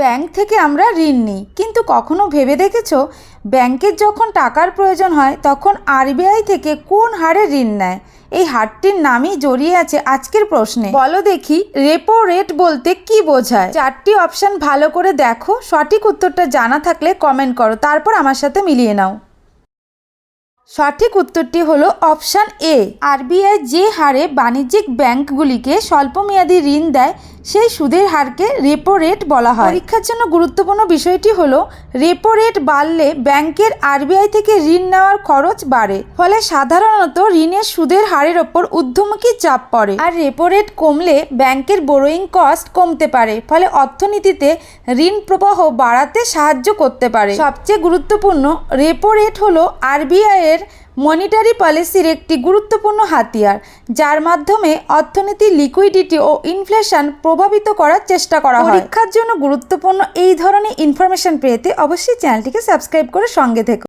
Bank থেকে আমরা ঋণ নিই, কিন্তু কখনো ভেবে দেখেছো ব্যাংকের যখন টাকার প্রয়োজন হয় তখন আরবিআই থেকে কোন হারে ঋণ নেয়? এই হারটির নামই জড়িয়ে আছে আজকের প্রশ্নে। বলো দেখি, রেপো রেট বলতে কি বোঝায়? চারটি অপশন ভালো করে দেখো, সঠিক উত্তরটা জানা থাকলে কমেন্ট করো, তারপর আমার সাথে মিলিয়ে নাও। সঠিক উত্তরটি হলো অপশান এ। আরবিআই যে হারে বাণিজ্যিক ব্যাংকগুলিকে স্বল্পমেয়াদী ঋণ দেয় সেই সুদের হারকে রেপো রেট বলা হয়। পরীক্ষার জন্য গুরুত্বপূর্ণ বিষয়টি হলো রেপো রেট বাড়লে ব্যাংকের আরবিআই থেকে ঋণ নেওয়ার খরচ বাড়ে, ফলে সাধারণত ঋণের সুদের হারের ওপর ঊর্ধ্বমুখী চাপ পড়ে। আর রেপো রেট কমলে ব্যাংকের বোরোয়িং কস্ট কমতে পারে, ফলে অর্থনীতিতে ঋণ প্রবাহ বাড়াতে সাহায্য করতে পারে। সবচেয়ে গুরুত্বপূর্ণ, রেপো রেট হলো আরবিআই এর মনিটারি পলিসির একটি গুরুত্বপূর্ণ হাতিয়ার, যার মাধ্যমে অর্থনীতির লিকুইডিটি ও ইনফ্লেশন প্রভাবিত করার চেষ্টা করা হয়। পরীক্ষার জন্য গুরুত্বপূর্ণ এই ধরনের ইনফরমেশন পেতে অবশ্যই চ্যানেলটিকে সাবস্ক্রাইব করে সঙ্গে থেকো।